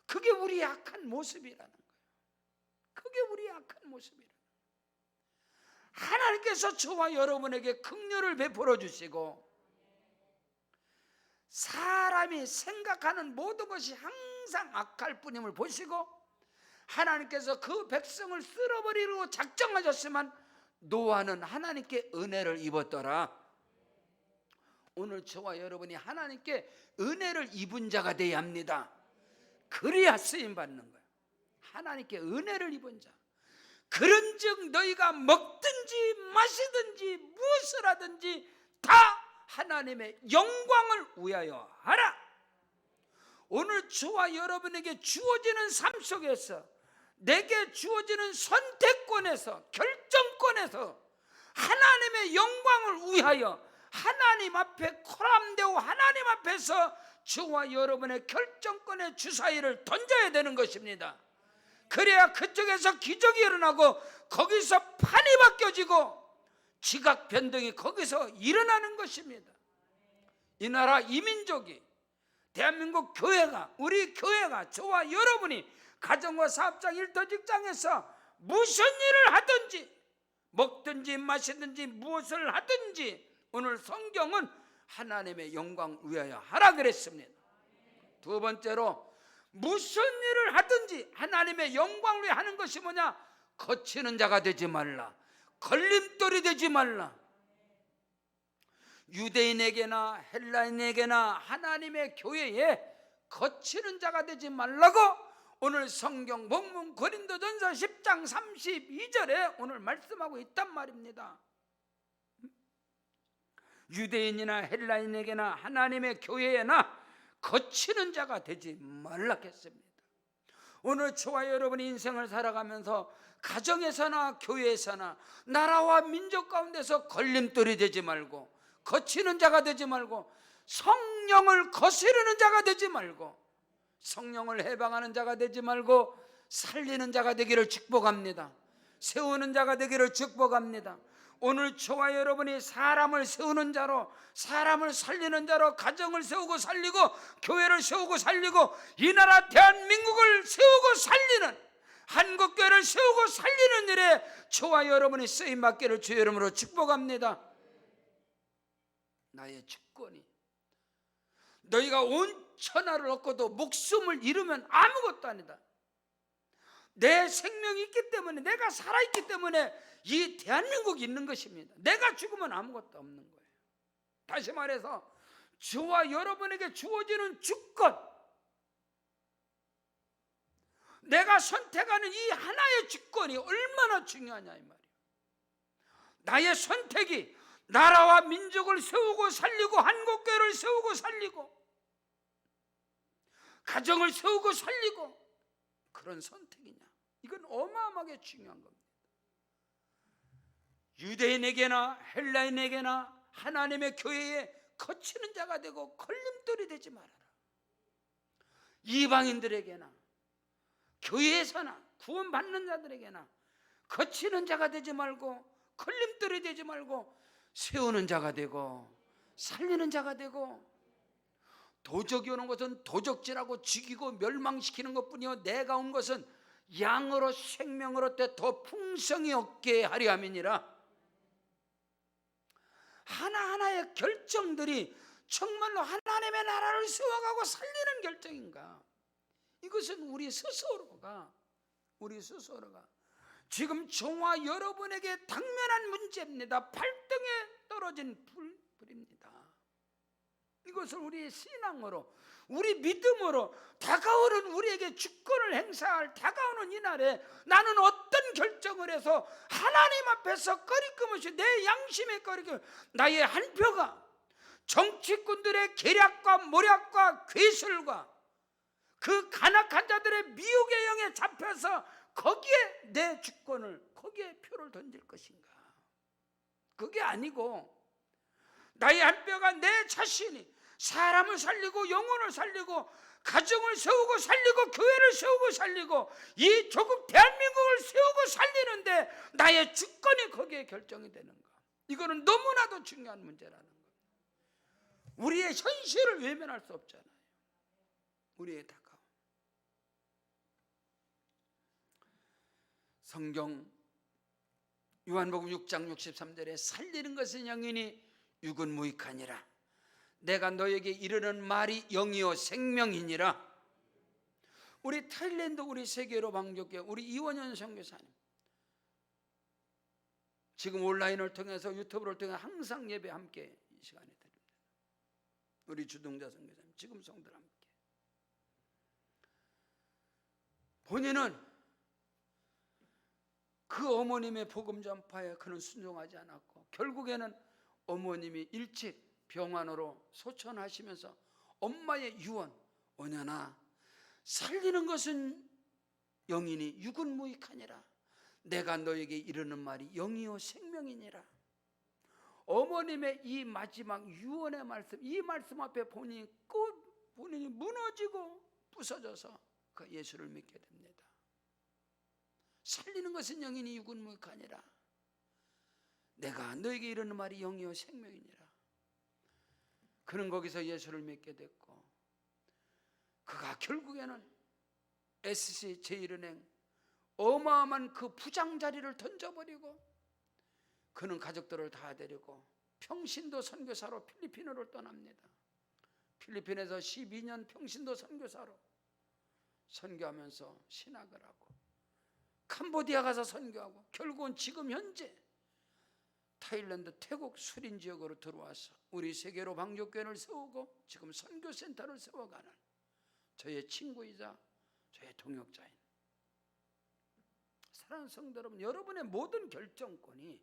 그게 우리의 악한 모습이라는 거예요. 그게 우리의 악한 모습이라는 거예요. 하나님께서 저와 여러분에게 긍휼을 베풀어 주시고 사람이 생각하는 모든 것이 항상 악할 뿐임을 보시고 하나님께서 그 백성을 쓸어버리려고 작정하셨지만 노아는 하나님께 은혜를 입었더라. 오늘 저와 여러분이 하나님께 은혜를 입은 자가 되어야 합니다. 그래야 쓰임 받는 거예요. 하나님께 은혜를 입은 자. 그런즉 너희가 먹든지 마시든지 무엇을 하든지 다 하나님의 영광을 위하여 하라. 오늘 저와 여러분에게 주어지는 삶 속에서, 내게 주어지는 선택권에서, 결정권에서 하나님의 영광을 위하여 하나님 앞에 코람되고 하나님 앞에서 저와 여러분의 결정권의 주사위를 던져야 되는 것입니다. 그래야 그쪽에서 기적이 일어나고 거기서 판이 바뀌어지고 지각 변동이 거기서 일어나는 것입니다. 이 나라 이 민족이, 대한민국 교회가, 우리 교회가, 저와 여러분이 가정과 사업장, 일터, 직장에서 무슨 일을 하든지 먹든지 마시든지 무엇을 하든지 오늘 성경은 하나님의 영광 위하여 하라 그랬습니다. 두 번째로 무슨 일을 하든지 하나님의 영광을 위해 하는 것이 뭐냐? 거치는 자가 되지 말라. 걸림돌이 되지 말라. 유대인에게나 헬라인에게나 하나님의 교회에 거치는 자가 되지 말라고 오늘 성경 본문 고린도전서 10장 32절에 오늘 말씀하고 있단 말입니다. 유대인이나 헬라인에게나 하나님의 교회에나 거치는 자가 되지 말라 했습니다. 오늘 저와 여러분이 인생을 살아가면서 가정에서나 교회에서나 나라와 민족 가운데서 걸림돌이 되지 말고 거치는 자가 되지 말고 성령을 거스르는 자가 되지 말고 성령을 해방하는 자가 되지 말고 살리는 자가 되기를 축복합니다. 세우는 자가 되기를 축복합니다. 오늘 저와 여러분이 사람을 세우는 자로, 사람을 살리는 자로 가정을 세우고 살리고 교회를 세우고 살리고 이 나라 대한민국을 세우고 살리는, 한국교회를 세우고 살리는 일에 저와 여러분이 쓰임받기를 주의 이름으로 축복합니다. 나의 주권이, 너희가 온 천하를 얻고도 목숨을 잃으면 아무것도 아니다. 내 생명이 있기 때문에, 내가 살아있기 때문에 이 대한민국이 있는 것입니다. 내가 죽으면 아무것도 없는 거예요. 다시 말해서 저와 여러분에게 주어지는 주권, 내가 선택하는 이 하나의 주권이 얼마나 중요하냐 이 말이에요. 나의 선택이 나라와 민족을 세우고 살리고 한국교회를 세우고 살리고 가정을 세우고 살리고 그런 선택이냐, 이건 어마어마하게 중요한 겁니다. 유대인에게나 헬라인에게나 하나님의 교회에 거치는 자가 되고 걸림돌이 되지 말아라. 이방인들에게나 교회에서나 구원받는 자들에게나 거치는 자가 되지 말고 걸림돌이 되지 말고 세우는 자가 되고 살리는 자가 되고, 도적이 오는 것은 도적질하고 죽이고 멸망시키는 것뿐이요 내가 온 것은 양으로 생명으로 때 더 풍성히 얻게 하려 함이니라. 하나하나의 결정들이 정말로 하나님의 나라를 세워가고 살리는 결정인가? 이것은 우리 스스로가 지금 저와 여러분에게 당면한 문제입니다. 발등에 떨어진 불입니다. 이것을 우리의 신앙으로, 우리 믿음으로 다가오는 우리에게 주권을 행사할 다가오는 이날에 나는 어떤 결정을 해서 하나님 앞에서 꺼리낌없이 내 양심에 꺼리낌, 나의 한 표가 정치꾼들의 계략과 모략과 괴술과 그 간악한 자들의 미혹의 영에 잡혀서 거기에 내 주권을, 거기에 표를 던질 것인가? 그게 아니고 나의 한 뼈가 내 자신이 사람을 살리고 영혼을 살리고 가정을 세우고 살리고 교회를 세우고 살리고 이 조국 대한민국을 세우고 살리는데 나의 주권이 거기에 결정이 되는 것, 이거는 너무나도 중요한 문제라는 것. 우리의 현실을 외면할 수 없잖아요. 우리의 다가옴. 성경 요한복음 6장 63절에 살리는 것은 영이니 육은 무익하니라. 내가 너에게 이르는 말이 영이요 생명이니라. 우리 타일랜드, 우리 세계로 방족교, 우리 이원현 선교사님 지금 온라인을 통해서, 유튜브를 통해 항상 예배 함께 이 시간에 드립니다. 우리 주동자 선교사님 지금 성들 함께. 본인은 그 어머님의 복음 전파에 그는 순종하지 않았고 결국에는 어머님이 일찍 병환으로 소천하시면서 엄마의 유언, 오냐나 살리는 것은 영이니 육은 무익하니라. 내가 너에게 이르는 말이 영이요 생명이니라. 어머님의 이 마지막 유언의 말씀, 이 말씀 앞에 본인이 무너지고 부서져서 그 예수를 믿게 됩니다. 살리는 것은 영이니 육은 무익하니라. 내가 너에게 이르는 말이 영이요 생명이니라. 그는 거기서 예수를 믿게 됐고, 그가 결국에는 SC 제1은행 어마어마한 그 부장 자리를 던져버리고 그는 가족들을 다 데리고 평신도 선교사로 필리핀으로 떠납니다. 필리핀에서 12년 평신도 선교사로 선교하면서 신학을 하고 캄보디아 가서 선교하고 결국은 지금 현재 타일랜드 태국 수린 지역으로 들어와서 우리 세계로 방족교회를 세우고 지금 선교센터를 세워가는 저의 친구이자 저의 동역자인 사랑하는 성도 여러분, 여러분의 모든 결정권이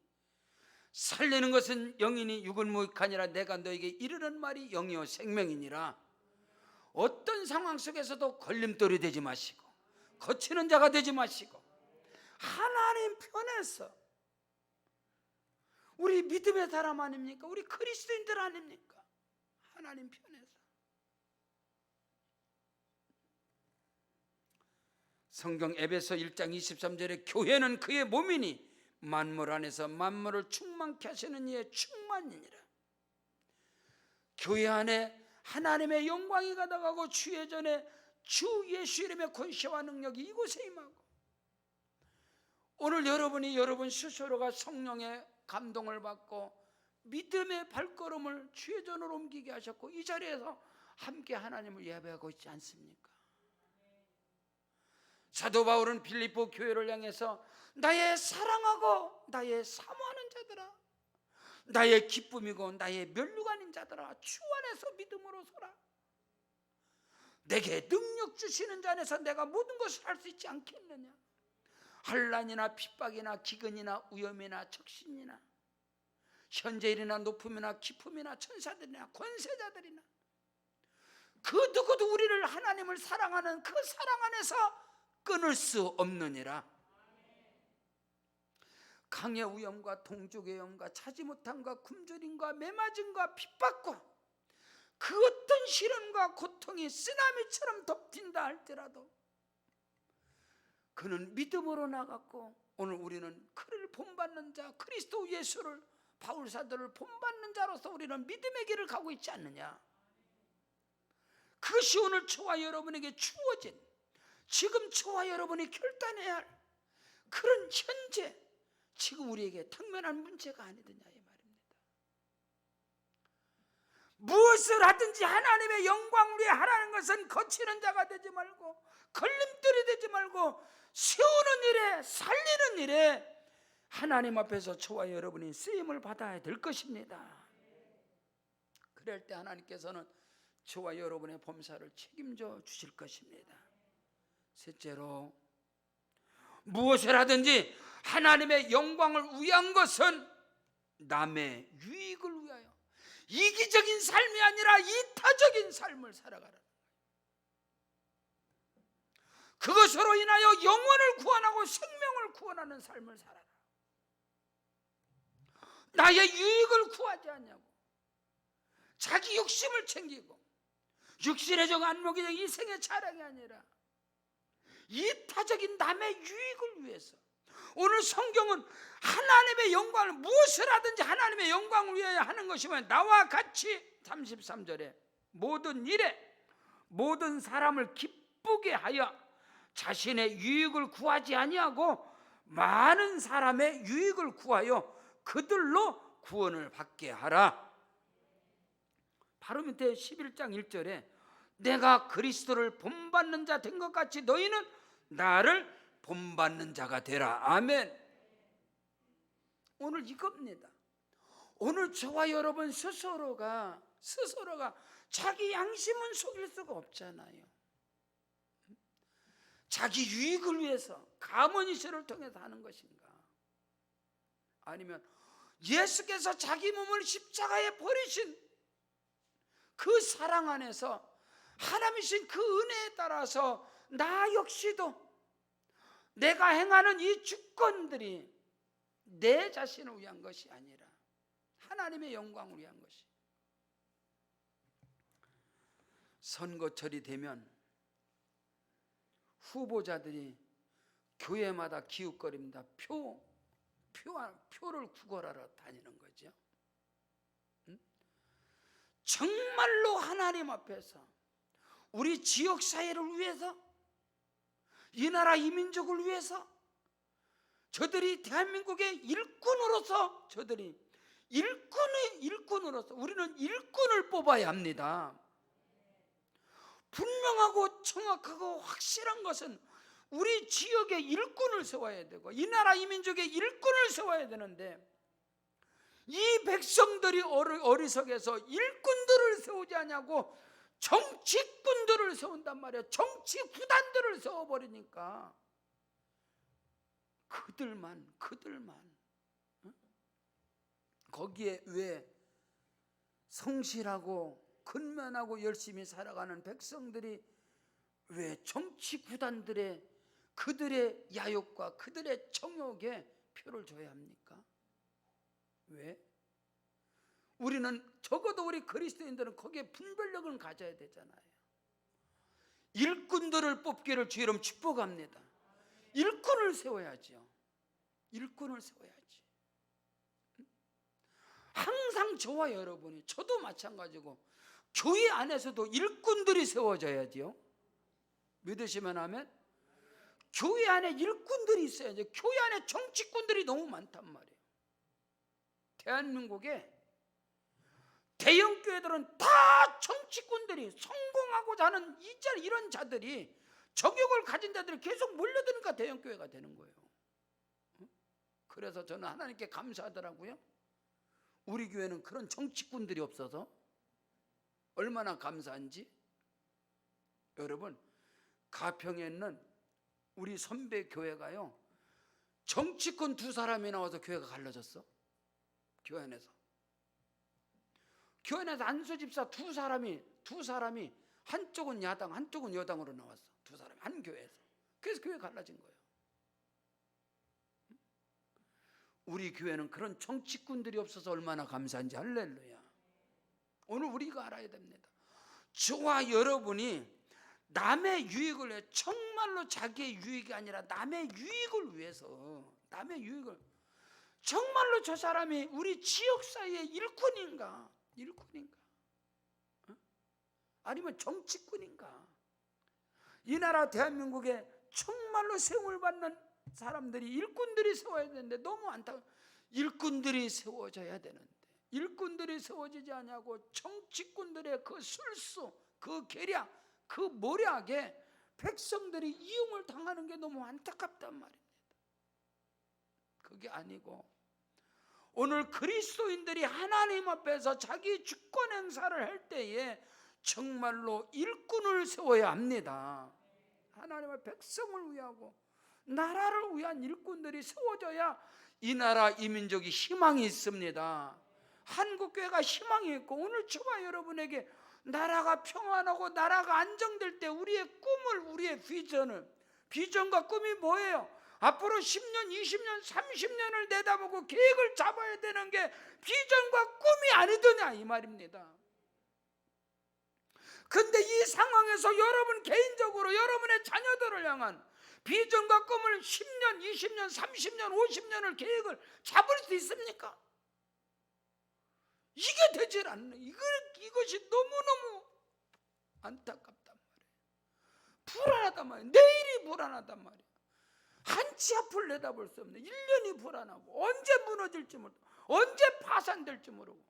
살리는 것은 영이니 육은 무익하니라. 내가 너에게 이르는 말이 영이요 생명이니라. 어떤 상황 속에서도 걸림돌이 되지 마시고 거치는 자가 되지 마시고 하나님 편에서, 우리 믿음의 사람 아닙니까? 우리 그리스도인들 아닙니까? 하나님 편에서. 성경 에베소 1장 23절에 교회는 그의 몸이니 만물 안에서 만물을 충만케 하시는 이의 충만이니라. 교회 안에 하나님의 영광이 가득하고 주의 전에 주 예수 이름의 권세와 능력이 이곳에 임하고, 오늘 여러분이 여러분 스스로가 성령의 감동을 받고 믿음의 발걸음을 주의 전으로 옮기게 하셨고 이 자리에서 함께 하나님을 예배하고 있지 않습니까? 사도 바울은 빌립보 교회를 향해서 나의 사랑하고 나의 사모하는 자들아, 나의 기쁨이고 나의 면류관인 자들아, 주 안에서 믿음으로 서라. 내게 능력 주시는 자 안에서 내가 모든 것을 할 수 있지 않겠느냐. 환난이나 핍박이나 기근이나 위험이나 적신이나 현재일이나 높음이나 기품이나 천사들이나 권세자들이나 그 누구도 우리를, 하나님을 사랑하는 그 사랑 안에서 끊을 수 없느니라. 강의 위험과 동족의 영과 차지 못함과 굶주림과 매맞음과 핍박과 그 어떤 시련과 고통이 쓰나미처럼 덮친다 할지라도 그는 믿음으로 나갔고, 오늘 우리는 그를 본받는 자, 그리스도 예수를, 바울 사도를 본받는 자로서 우리는 믿음의 길을 가고 있지 않느냐. 그것이 오늘 저와 여러분에게 주어진, 지금 저와 여러분이 결단해야 할 그런 현재 지금 우리에게 당면한 문제가 아니더냐 이 말입니다. 무엇을 하든지 하나님의 영광을 위해 하라는 것은 거치는 자가 되지 말고 걸림돌이 되지 말고 세우는 일에 살리는 일에 하나님 앞에서 저와 여러분이 쓰임을 받아야 될 것입니다. 그럴 때 하나님께서는 저와 여러분의 범사를 책임져 주실 것입니다. 셋째로, 무엇을 하든지 하나님의 영광을 위한 것은 남의 유익을 위하여 이기적인 삶이 아니라 이타적인 삶을 살아가라는 거예요. 그것으로 인하여 영혼을 구원하고 생명을 구원하는 삶을 살아라. 나의 유익을 구하지 않냐고, 자기 욕심을 챙기고 육신의 정 안목의 이생의 자랑이 아니라 이타적인 남의 유익을 위해서. 오늘 성경은 하나님의 영광을, 무엇을 하든지 하나님의 영광을 위하여 하는 것이면 나와 같이 33절에 모든 일에 모든 사람을 기쁘게 하여 자신의 유익을 구하지 아니하고 많은 사람의 유익을 구하여 그들로 구원을 받게 하라. 바로 밑에 11장 1절에 내가 그리스도를 본받는 자 된 것 같이 너희는 나를 본받는 자가 되라. 아멘. 오늘 이겁니다. 오늘 저와 여러분 스스로가 자기 양심은 속일 수가 없잖아요. 자기 유익을 위해서 가문이세를 통해서 하는 것인가, 아니면 예수께서 자기 몸을 십자가에 버리신 그 사랑 안에서 하나님이신 그 은혜에 따라서 나 역시도 내가 행하는 이 주권들이 내 자신을 위한 것이 아니라 하나님의 영광을 위한 것이. 선거철이 되면 후보자들이 교회마다 기웃거립니다. 표를 구걸하러 다니는 거죠. 정말로 하나님 앞에서 우리 지역 사회를 위해서, 이 나라 이 민족을 위해서, 저들이 대한민국의 일꾼으로서, 저들이 일꾼으로서 우리는 일꾼을 뽑아야 합니다. 분명하고 정확하고 확실한 것은 우리 지역의 일꾼을 세워야 되고 이 나라 이 민족의 일꾼을 세워야 되는데, 이 백성들이 어리석에서 일꾼들을 세우지 않냐고 정치꾼들을 세운단 말이에요. 정치 구단들을 세워버리니까 그들만 거기에 왜 성실하고 근면하고 열심히 살아가는 백성들이 왜 정치 구단들의 그들의 야욕과 그들의 정욕에 표를 줘야 합니까? 왜? 우리는 적어도 우리 그리스도인들은 거기에 분별력을 가져야 되잖아요. 일꾼들을 뽑기를 주의 이름 축복합니다. 일꾼을 세워야죠. 일꾼을 세워야지. 항상 저와 여러분이, 저도 마찬가지고 교회 안에서도 일꾼들이 세워져야지요. 믿으시면 하면 교회 안에 일꾼들이 있어야죠. 교회 안에 정치꾼들이 너무 많단 말이에요. 대한민국에 대형 교회들은 다 정치꾼들이, 성공하고자 하는 이런 자들이, 정욕을 가진 자들이 계속 몰려드니까 대형 교회가 되는 거예요. 그래서 저는 하나님께 감사하더라고요. 우리 교회는 그런 정치꾼들이 없어서 얼마나 감사한지. 여러분, 가평에 있는 우리 선배 교회가요, 정치꾼 2사람이 나와서 교회가 갈라졌어. 교회 안에서 안수 집사 두 사람이 한쪽은 야당 한쪽은 여당으로 나왔어. 2사람이 한 교회에서. 그래서 교회 갈라진 거예요. 우리 교회는 그런 정치꾼들이 없어서 얼마나 감사한지. 할렐루야. 오늘 우리가 알아야 됩니다. 저와 여러분이 남의 유익을 위해, 정말로 자기의 유익이 아니라 남의 유익을 위해서, 남의 유익을, 정말로 저 사람이 우리 지역 사회의 일꾼인가? 아니면 정치꾼인가? 이 나라 대한민국에 정말로 세움을 받는 사람들이, 일꾼들이 세워야 되는데 너무 안타까워. 일꾼들이 세워져야 되는데 일꾼들이 세워지지 않냐고 정치꾼들의 그 술수, 그 계략, 그 모략에 백성들이 이용을 당하는 게 너무 안타깝단 말입니다. 그게 아니고 오늘 그리스도인들이 하나님 앞에서 자기 주권 행사를 할 때에 정말로 일꾼을 세워야 합니다. 하나님의 백성을 위하고 나라를 위한 일꾼들이 세워져야 이 나라 이 민족이 희망이 있습니다. 한국교회가 희망이 있고 오늘 저와 여러분에게 나라가 평안하고 나라가 안정될 때 우리의 꿈을, 우리의 비전과 꿈이 뭐예요? 앞으로 10년, 20년, 30년을 내다보고 계획을 잡아야 되는 게 비전과 꿈이 아니더냐 이 말입니다. 근데 이 상황에서 여러분 개인적으로 여러분의 자녀들을 향한 비전과 꿈을 10년, 20년, 30년, 50년을 계획을 잡을 수 있습니까? 이게 되질 않네. 이것이 너무너무 안타깝단 말이에요. 불안하단 말이에요. 내일이 불안하단 말이에요. 한치 앞을 내다볼 수 없네. 1년이 불안하고 언제 무너질지 모르고 언제 파산될지 모르고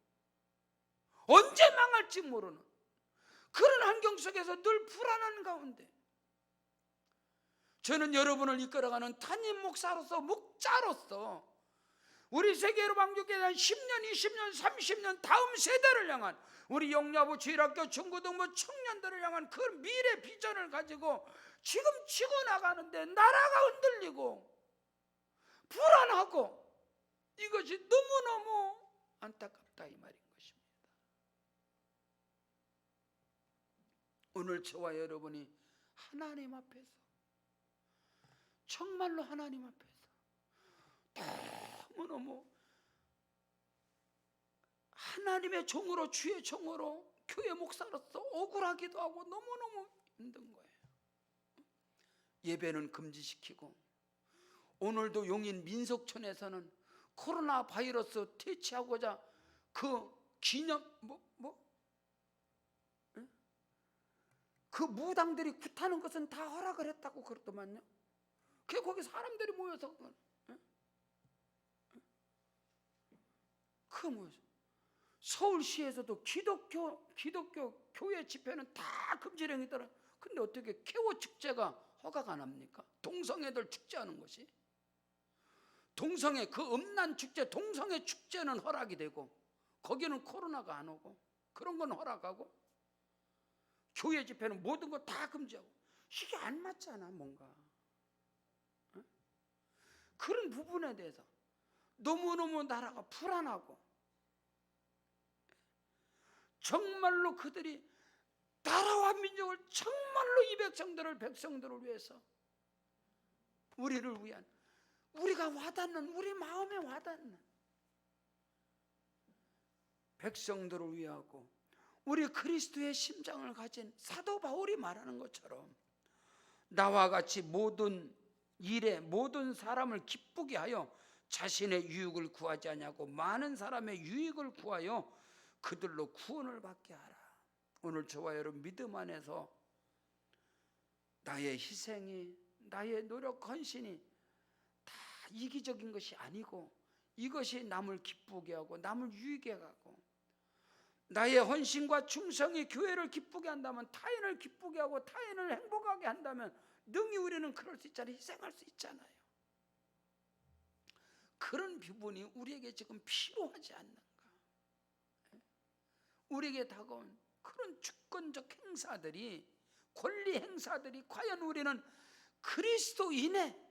언제 망할지 모르는 그런 환경 속에서 늘 불안한 가운데 저는 여러분을 이끌어가는 담임 목사로서, 목자로서 우리 세계로 방주교회 10년, 20년, 30년 다음 세대를 향한 우리 영야부 주일학교 중고등부 청년들을 향한 그 미래 비전을 가지고 지금 치고 나가는데 나라가 흔들리고 불안하고 이것이 너무너무 안타깝다 이 말인 것입니다. 오늘 저와 여러분이 하나님 앞에서 정말로 하나님 앞에서 너무너무 하나님의 종으로, 주의 종으로, 교회 목사로서 억울하기도 하고 너무너무 힘든 거예요. 예배는 금지시키고 오늘도 용인 민속촌에서는 코로나 바이러스 퇴치하고자 그 기념 그 무당들이 굿하는 것은 다 허락을 했다고 그러더만요. 그 거기 사람들이 모여서 그 뭐죠? 서울시에서도 기독교 교회 집회는 다 금지령이더라. 근데 어떻게 캐워 축제가 허가가 안 합니까? 동성애들 축제하는 것이 동성애 그 음란 축제, 동성애 축제는 허락이 되고 거기는 코로나가 안 오고 그런 건 허락하고 교회 집회는 모든 거 다 금지하고 이게 안 맞잖아 뭔가. 그런 부분에 대해서 너무너무 나라가 불안하고 정말로 그들이 나라와 민족을 정말로 이 백성들을 위해서 우리를 위한 우리가 와닿는 우리 마음에 와닿는 백성들을 위하고 우리 그리스도의 심장을 가진 사도 바울이 말하는 것처럼 나와 같이 모든 일에 모든 사람을 기쁘게 하여 자신의 유익을 구하지 않냐고 많은 사람의 유익을 구하여 그들로 구원을 받게 하라. 오늘 저와 여러분 믿음 안에서 나의 희생이 나의 노력 헌신이 다 이기적인 것이 아니고 이것이 남을 기쁘게 하고 남을 유익해 가고 나의 헌신과 충성이 교회를 기쁘게 한다면 타인을 기쁘게 하고 타인을 행복하게 한다면 능히 우리는 그럴 수 있잖아요. 희생할 수 있잖아요. 그런 부분이 우리에게 지금 필요하지 않는가. 우리에게 다가온 그런 주권적 행사들이 권리 행사들이 과연 우리는 그리스도인의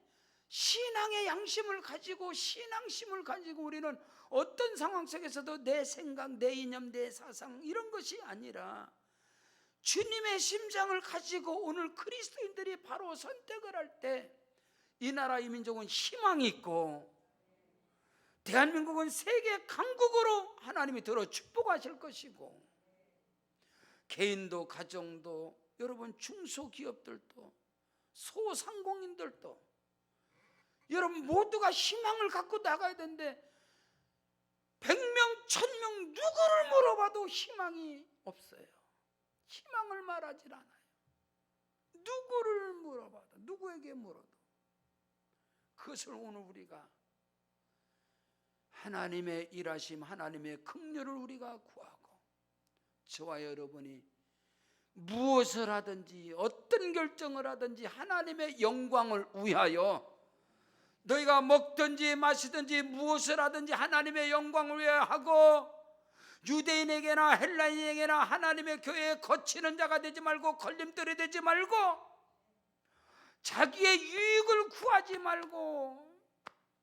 신앙의 양심을 가지고 신앙심을 가지고 우리는 어떤 상황 속에서도 내 생각, 내 이념, 내 사상 이런 것이 아니라 주님의 심장을 가지고 오늘 그리스도인들이 바로 선택을 할 때 이 나라 이 민족은 희망이 있고 대한민국은 세계 강국으로 하나님이 들어 축복하실 것이고 개인도 가정도 여러분 중소기업들도 소상공인들도 여러분 모두가 희망을 갖고 나가야 되는데 100명, 1000명 누구를 물어봐도 희망이 없어요. 희망을 말하질 않아요. 누구를 물어봐도 누구에게 물어도 그것을 오늘 우리가 하나님의 일하심, 하나님의 긍휼을 우리가 구하고, 저와 여러분이 무엇을 하든지 어떤 결정을 하든지 하나님의 영광을 위하여, 너희가 먹든지 마시든지 무엇을 하든지 하나님의 영광을 위하여 하고, 유대인에게나 헬라인에게나 하나님의 교회에 거치는 자가 되지 말고, 걸림돌이 되지 말고, 자기의 유익을 구하지 말고,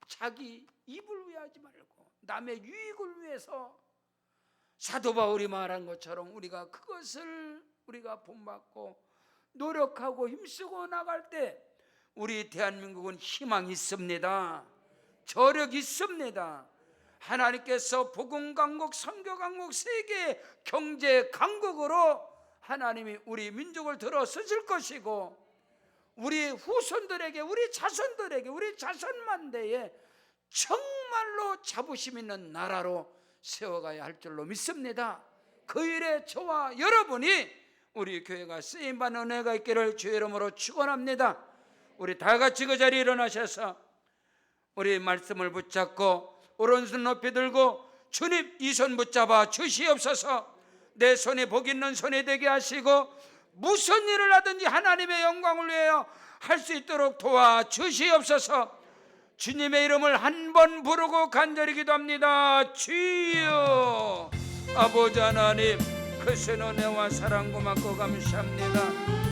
자기 입을 위하지 말고 남의 유익을 위해서, 사도 바울이 말한 것처럼 우리가 그것을 우리가 본받고 노력하고 힘쓰고 나갈 때 우리 대한민국은 희망이 있습니다. 저력이 있습니다. 하나님께서 복음 강국, 선교 강국, 세계 경제 강국으로 하나님이 우리 민족을 들어 쓰실 것이고, 우리 후손들에게, 우리 자손들에게, 우리 자손만대에 정말로 자부심 있는 나라로 세워가야 할 줄로 믿습니다. 그 일에 저와 여러분이, 우리 교회가 쓰임받는 은혜가 있기를 주의 이름으로 축원합니다. 우리 다 같이 그 자리에 일어나셔서 우리 말씀을 붙잡고 오른손 높이 들고, 주님 이 손 붙잡아 주시옵소서. 내 손에 복 있는 손이 되게 하시고, 무슨 일을 하든지 하나님의 영광을 위하여 할 수 있도록 도와주시옵소서. 주님의 이름을 한 번 부르고 간절히 기도합니다. 주여. 아버지 하나님, 크신 은혜와 사랑 고맙고 감사합니다.